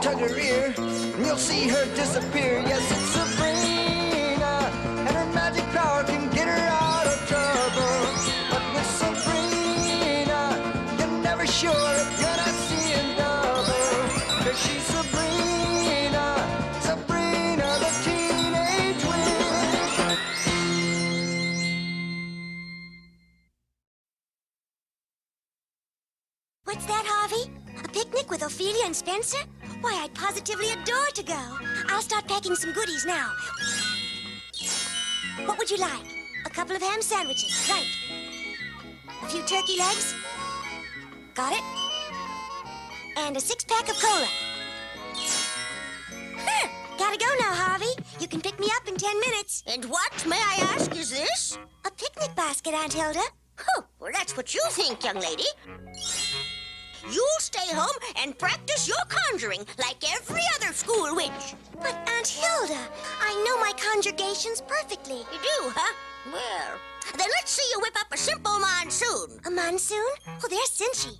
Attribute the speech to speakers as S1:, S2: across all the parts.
S1: tug her ear, and you'll see her disappear. Yes, it's Sabrina, and her magic power can get her out of trouble. But with Sabrina, you're never sure if you're not seeing double. 'Cause she's Sabrina, Sabrina the Teenage Witch.
S2: What's that, Harvey? A picnic with Ophelia and Spencer? Why, I'd positively adore to go. I'll start packing some goodies now. What would you like? A couple of ham sandwiches, right. A few turkey legs. Got it? And a 6-pack of cola. Gotta go now, Harvey. You can pick me up in 10 minutes.
S3: And what, may I ask, is this?
S2: A picnic basket, Aunt Hilda.
S3: Well, that's what you think, young lady. You'll stay home and practice your conjuring like every other school witch.
S2: But, Aunt Hilda, I know my conjugations perfectly.
S3: You do, huh? Well, then let's see you whip up a simple monsoon.
S2: A monsoon? Oh, there's Cinchy.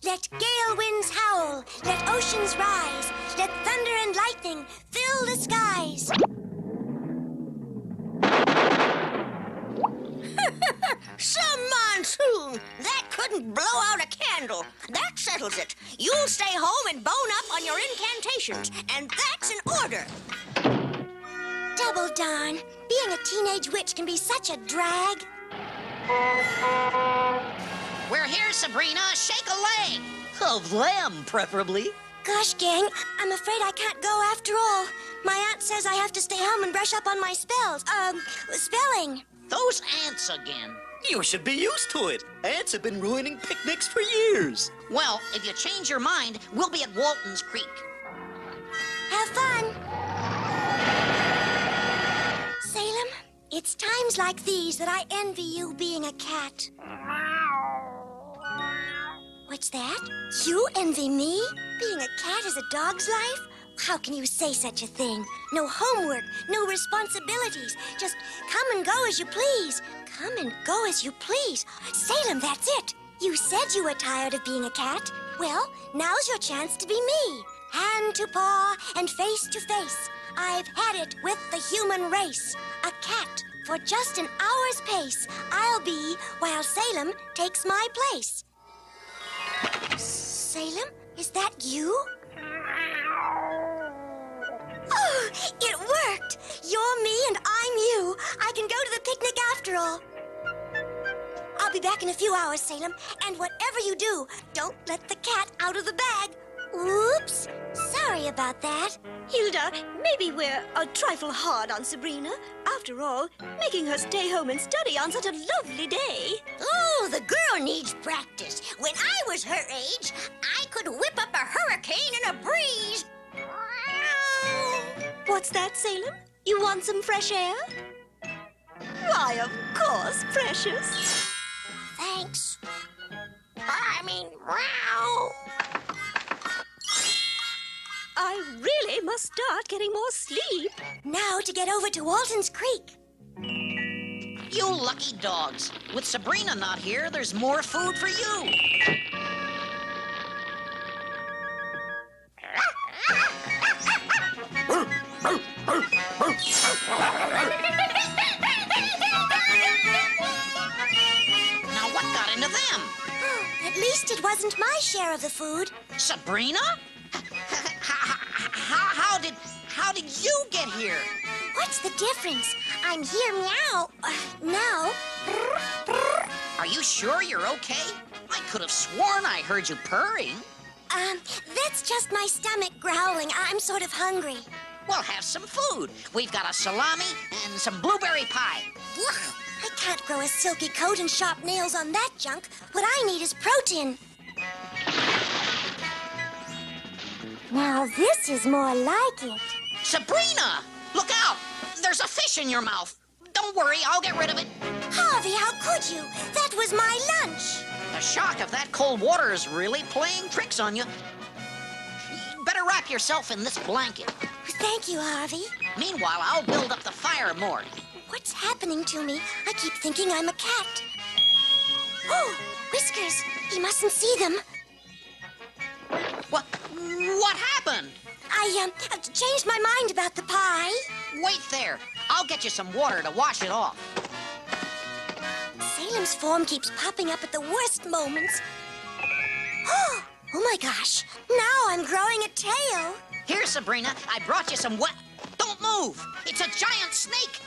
S2: Let gale winds howl, let oceans rise, let thunder and lightning fill the skies.
S3: Some monsoon! That couldn't blow out a candle. That settles it. You'll stay home and bone up on your incantations, and that's an order.
S2: Double darn. Being a teenage witch can be such a drag.
S4: We're here, Sabrina. Shake a leg. Of lamb, preferably.
S2: Gosh, gang, I'm afraid I can't go after all. My aunt says I have to stay home and brush up on my spells. Spelling.
S4: Those ants again.
S5: You should be used to it. Ants have been ruining picnics for years.
S4: Well, if you change your mind, we'll be at Walton's Creek.
S2: Have fun. Salem, it's times like these that I envy you being a cat. What's that? You envy me? Being a cat is a dog's life? How can you say such a thing? No homework, no responsibilities. Just come and go as you please. Come and go as you please. Salem, that's it. You said you were tired of being a cat. Well, now's your chance to be me. Hand to paw and face to face. I've had it with the human race. A cat for just an hour's pace. I'll be while Salem takes my place. Salem, is that you? Oh, it worked! You're me and I'm you. I can go to the picnic after all. I'll be back in a few hours, Salem. And whatever you do, don't let the cat out of the bag. Oops. Sorry about that.
S6: Hilda, maybe we're a trifle hard on Sabrina. After all, making her stay home and study on such a lovely day.
S3: Oh, the girl needs practice. When I was her age, I could whip up a hurricane in a breeze.
S6: What's that, Salem? You want some fresh air? Why, of course, precious.
S3: Thanks. I mean, wow.
S6: I really must start getting more sleep.
S2: Now to get over to Walton's Creek.
S4: You lucky dogs. With Sabrina not here, there's more food for you. Now what got into them?
S2: At least it wasn't my share of the food.
S4: Sabrina? How did you get here?
S2: What's the difference? I'm here meow. Now.
S4: Are you sure you're okay? I could have sworn I heard you purring.
S2: That's just my stomach growling. I'm sort of hungry.
S4: Well, have some food. We've got a salami and some blueberry pie.
S2: I can't grow a silky coat and sharp nails on that junk. What I need is protein. Now this is more like it.
S4: Sabrina! Look out! There's a fish in your mouth. Don't worry, I'll get rid of it.
S2: Harvey, how could you? That was my lunch.
S4: The shock of that cold water is really playing tricks on you. You'd better wrap yourself in this blanket.
S2: Thank you, Harvey.
S4: Meanwhile, I'll build up the fire more.
S2: What's happening to me? I keep thinking I'm a cat. Oh, whiskers. He mustn't see them.
S4: What happened?
S2: I changed my mind about the pie.
S4: Wait there. I'll get you some water to wash it off.
S2: Salem's form keeps popping up at the worst moments. Oh my gosh, now I'm growing a tail.
S4: Here, Sabrina, I brought you some Don't move! It's a giant snake!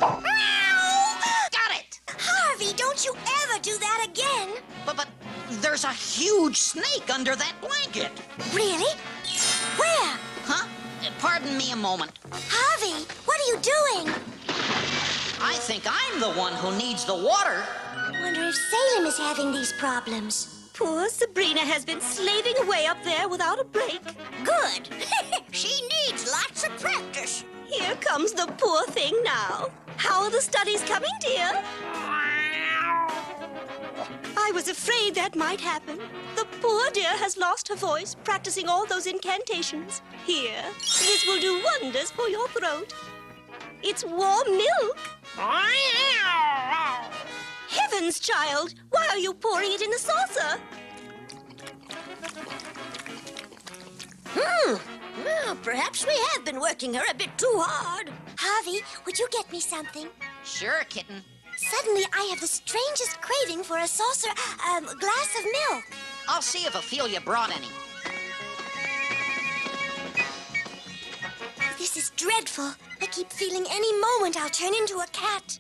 S4: Got it!
S2: Harvey, don't you ever do that again.
S4: But there's a huge snake under that blanket.
S2: Really? Where?
S4: Huh? Pardon me a moment.
S2: Harvey, what are you doing?
S4: I think I'm the one who needs the water.
S2: Wonder if Salem is having these problems.
S6: Poor Sabrina has been slaving away up there without a break.
S3: Good. She needs lots of practice.
S6: Here comes the poor thing now. How are the studies coming, dear? I was afraid that might happen. The poor dear has lost her voice practicing all those incantations. Here, this will do wonders for your throat. It's warm milk. Heavens, child! Why are you pouring it in a saucer?
S3: Well, perhaps we have been working her a bit too hard.
S2: Harvey, would you get me something?
S4: Sure, kitten.
S2: Suddenly, I have the strangest craving for a saucer, glass of milk.
S4: I'll see if Ophelia brought any.
S2: This is dreadful. I keep feeling any moment I'll turn into a cat.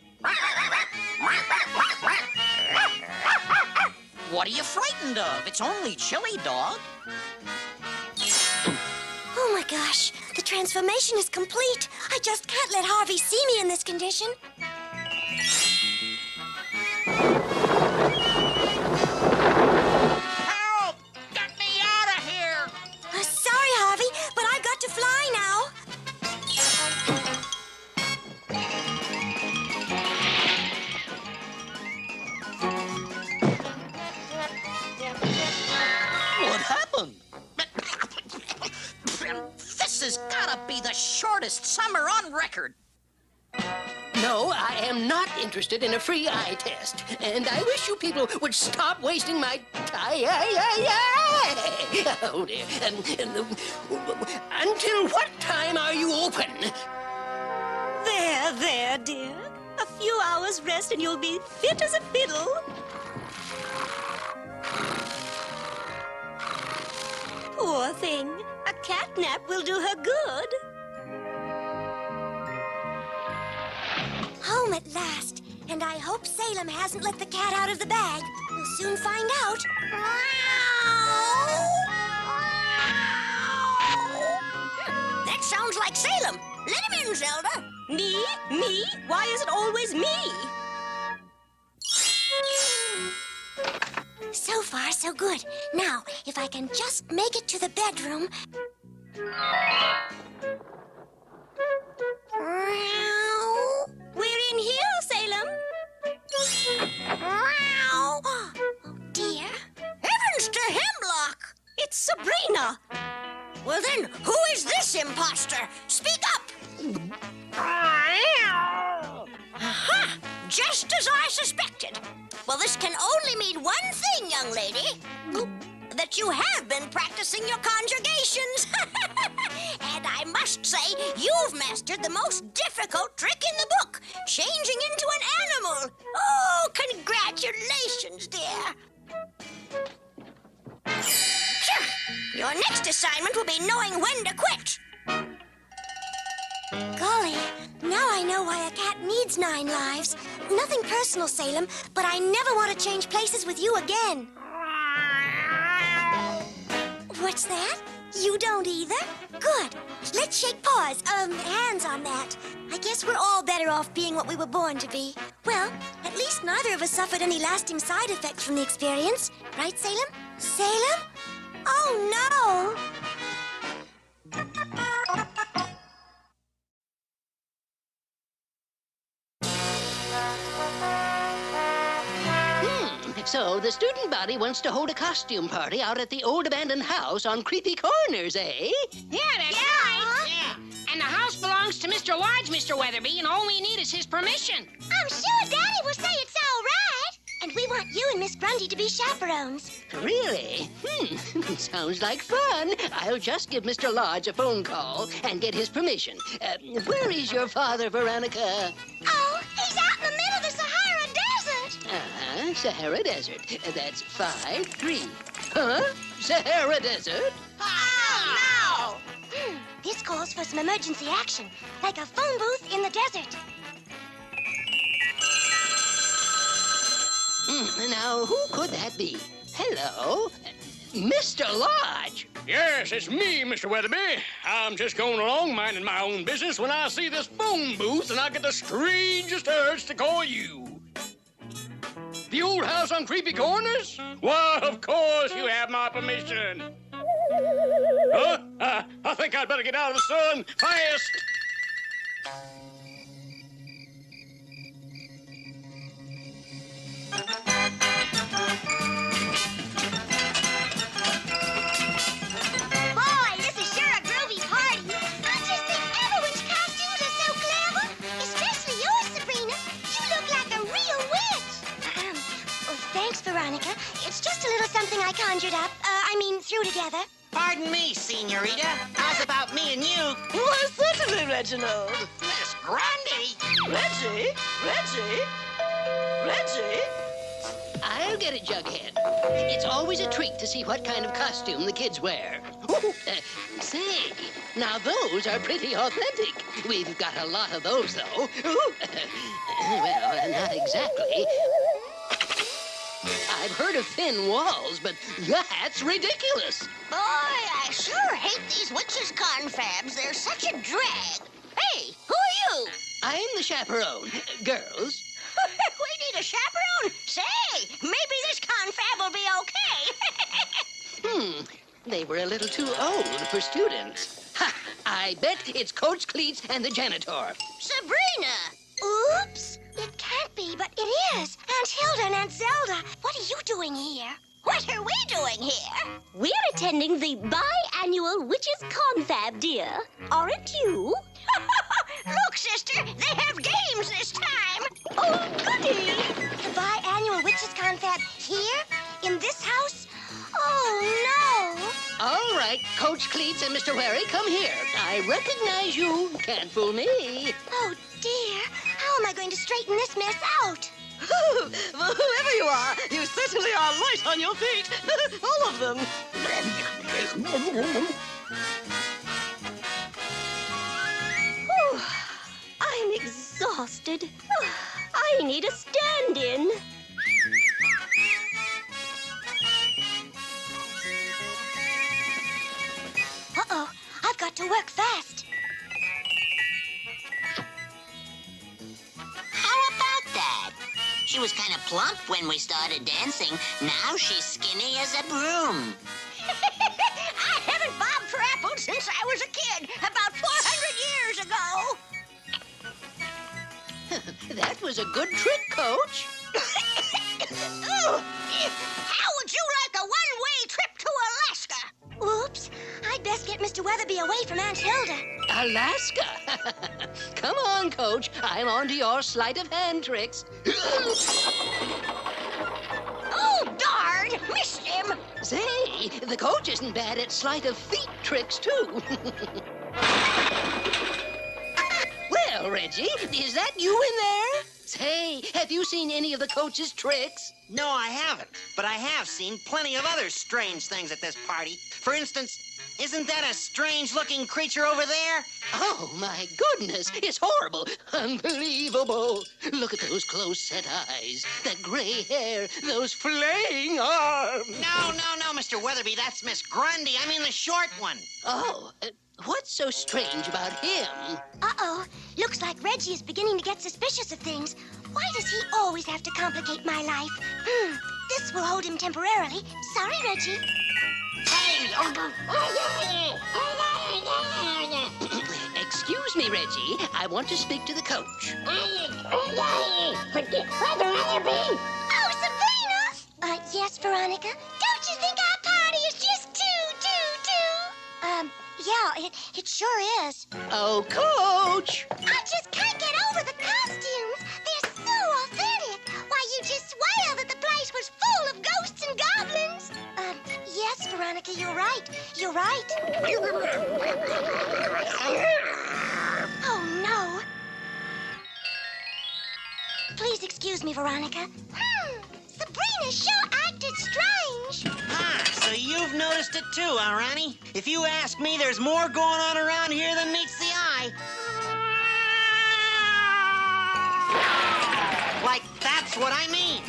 S4: What are you frightened of? It's only chili, dog.
S2: Oh my gosh, the transformation is complete. I just can't let Harvey see me in this condition.
S4: Help! Get me out of here!
S2: Sorry, Harvey, but I've got to fly now.
S5: What happened?
S4: This has gotta be the shortest summer on record.
S7: No, I am not interested in a free eye test. And I wish you people would stop wasting my time. Oh, dear. Until what time are you open?
S6: There, dear. A few hours rest and you'll be fit as a fiddle. Poor thing. A cat nap will do her good.
S2: Home at last. And I hope Salem hasn't let the cat out of the bag. We'll soon find out.
S3: That sounds like Salem. Let him in, Zelda.
S6: Me? Me? Why is it always me?
S2: So far, so good. Now, if I can just make it to the bedroom.
S6: We're in here, Salem.
S2: Oh, dear.
S3: Heavens to Hemlock!
S6: It's Sabrina.
S3: Well then, who is this imposter? Speak up! Aha! Just as I suspected. Well, this can only mean one thing, young lady. That you have been practicing your conjugations. And I must say, you've mastered the most difficult trick in the book, changing into an animal. Oh, congratulations, dear. Phew. Your next assignment will be knowing when to quit.
S2: Golly, now I know why a cat needs 9 lives. Nothing personal, Salem, but I never want to change places with you again. What's that? You don't either? Good. Let's shake paws, hands on that. I guess we're all better off being what we were born to be. Well, at least neither of us suffered any lasting side effects from the experience. Right, Salem? Salem? Oh, no!
S7: So the student body wants to hold a costume party out at the old abandoned house on Creepy Corners, eh?
S8: Yeah, that's right. Yeah. And the house belongs to Mr. Lodge, Mr. Weatherby, and all we need is his permission.
S2: I'm sure Daddy will say it's all right. And we want you and Miss Grundy to be chaperones.
S7: Really? Sounds like fun. I'll just give Mr. Lodge a phone call and get his permission. Where is your father, Veronica?
S2: Oh, he's out in the middle of the Sahara Desert.
S7: Uh-huh, Sahara Desert. That's 5-3. Huh? Sahara Desert?
S2: Oh, no! This calls for some emergency action, like a phone booth in the desert.
S7: Now, who could that be? Hello? Mr. Lodge?
S9: Yes, it's me, Mr. Weatherby. I'm just going along minding my own business when I see this phone booth and I get the strangest urge to call you. The old house on Creepy Corners? Well, of course you have my permission. Huh? I think I'd better get out of the sun fast.
S2: Boy, this is sure a groovy party. I just think everyone's costumes are so clever. Especially yours, Sabrina. You look like a real witch. Oh, thanks, Veronica. It's just a little something I conjured up. Threw together.
S4: Pardon me, Senorita. How's about me and you?
S10: Why, certainly, Reginald.
S4: Miss Grundy.
S10: Reggie?
S7: I'll get it, Jughead. It's always a treat to see what kind of costume the kids wear. Say, now those are pretty authentic. We've got a lot of those, though. Well, not exactly. I've heard of thin walls, but that's ridiculous.
S3: Boy, I sure hate these witches' confabs. They're such a drag. Hey, who are you?
S7: I'm the chaperone. Girls,
S3: We need a chaperone. Say, maybe this confab will be okay.
S7: they were a little too old for students. Ha! I bet it's Coach Cleats and the janitor.
S3: Sabrina!
S2: Oops. It can't be, but it is. Aunt Hilda and Aunt Zelda, what are you doing here?
S3: What are we doing here?
S6: We're attending the biannual Witches' Confab, dear. Aren't you?
S3: Look, sister, they have games this time.
S6: Oh, goody!
S2: The biannual Witches' Confab here? In this house? Oh, no.
S7: All right, Coach Cleats and Mr. Wary, come here. I recognize you. Can't fool me.
S2: Oh, dear. How am I going to straighten this mess out?
S10: Well, whoever you are, you certainly are light on your feet. All of them.
S6: Whew. I'm exhausted. I need a stand-in.
S2: Uh-oh. I've got to work fast.
S3: How about that? She was kind of plump when we started dancing. Now she's skinny as a broom. I haven't bobbed for apples since I was a kid, about 400 years ago.
S7: That was a good trick, Coach.
S3: How would you like a one-way trip to Alaska?
S2: Oops. I'd best get Mr. Weatherby away from Aunt Hilda.
S7: Alaska. Come on, Coach. I'm on to your sleight of hand tricks.
S3: Oh, darn! Missed him!
S7: Say, the coach isn't bad at sleight of feet tricks, too. Well, Reggie, is that you in there? Say, have you seen any of the coach's tricks?
S4: No, I haven't. But I have seen plenty of other strange things at this party. For instance, isn't that a strange-looking creature over there?
S7: Oh, my goodness, it's horrible, unbelievable. Look at those close-set eyes, that gray hair, those flaying arms.
S4: No, Mr. Weatherby, that's Miss Grundy. I mean the short one.
S7: Oh, what's so strange about him?
S2: Uh-oh. Looks like Reggie is beginning to get suspicious of things. Why does he always have to complicate my life? This will hold him temporarily. Sorry, Reggie.
S7: Excuse me, Reggie. I want to speak to the coach.
S2: Oh, Sabrina! Yes, Veronica? Don't you think our party is just too? Yeah, it sure is.
S7: Oh, Coach!
S2: I just can't get over the costumes. They're so authentic. Why, you just swear that the place was Oh, no. Please excuse me, Veronica. Sabrina sure acted strange.
S4: Ah, so you've noticed it too, huh, Ronnie? If you ask me, there's more going on around here than meets the eye. Like, that's what I mean.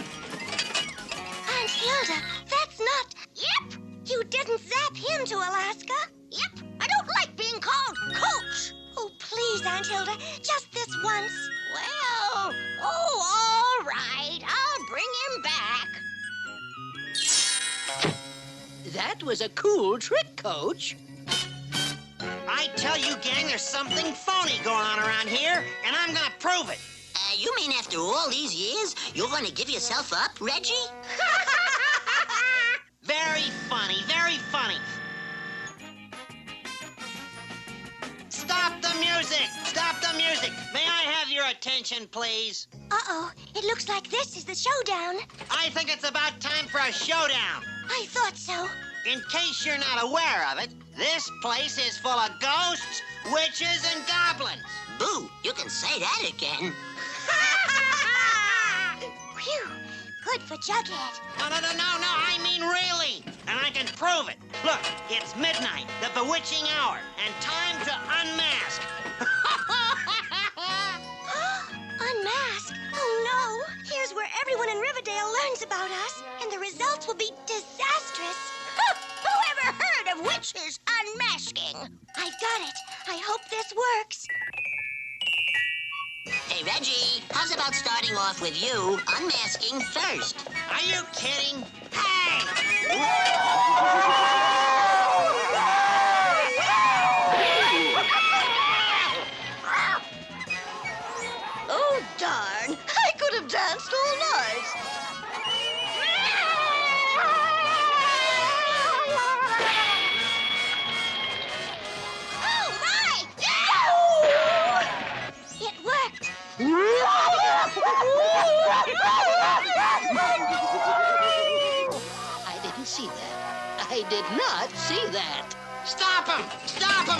S2: Aunt Hilda, that's not...
S3: Yep,
S2: You didn't zap him to Alaska.
S3: yep. I don't like being called Coach.
S2: Oh, please, Aunt Hilda, just this once.
S3: Well, all right. I'll bring him back.
S7: That was a cool trick, Coach.
S4: I tell you, gang, there's something phony going on around here, and I'm gonna prove it.
S3: You mean after all these years, you're going to give yourself up, Reggie?
S4: Very funny, very funny. Stop the music! Stop the music! May I have your attention, please?
S2: Uh-oh, it looks like this is the showdown.
S4: I think it's about time for a showdown.
S2: I thought so.
S4: In case you're not aware of it, this place is full of ghosts, witches, and goblins.
S3: Boo, you can say that again.
S2: Phew, good for Jughead.
S4: No, I mean really. And I can prove it. Look, it's midnight, the bewitching hour, and time to unmask.
S2: Unmask? Oh, no. Here's where everyone in Riverdale learns about us, and the results will be disastrous.
S3: Whoever heard of witches unmasking?
S2: I've got it. I hope this works.
S3: Hey, Reggie, how's about starting off with you unmasking first?
S4: Are you kidding? Hey!
S10: Oh, darn. I could have danced all night.
S3: Oh, my!
S2: It worked.
S7: I didn't see that. I did not see that.
S4: Stop him! Stop him!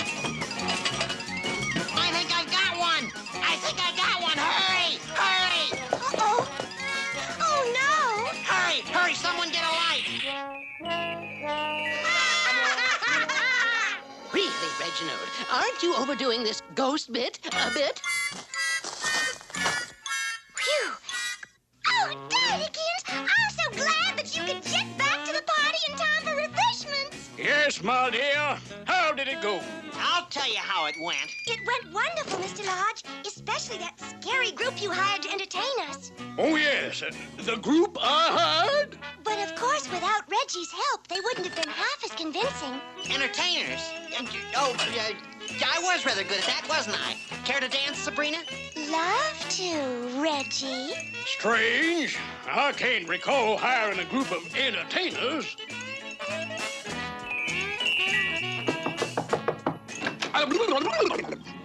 S4: I think I've got one! I think I got one! Hurry! Hurry!
S2: Uh-oh. Oh, no.
S4: Hurry! Hurry! Someone get a light!
S7: Really, Reginald, aren't you overdoing this ghost bit a bit?
S2: Phew. Oh, Dickens, I'm so glad that you could get back to the party in time for refreshments.
S9: Yes, my dear. How did it go?
S4: I'll tell you how it went.
S2: It went wonderful, Mr. Lodge, especially that scary group you hired to entertain us.
S9: Oh, yes. The group I hired?
S2: But of course, without Reggie's help, they wouldn't have been half as convincing.
S4: Entertainers? I was rather good at that, wasn't I? Care to dance, Sabrina?
S2: Love to, Reggie.
S9: Strange. I can't recall hiring a group of entertainers.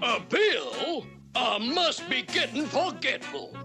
S9: A bill? I must be getting forgetful.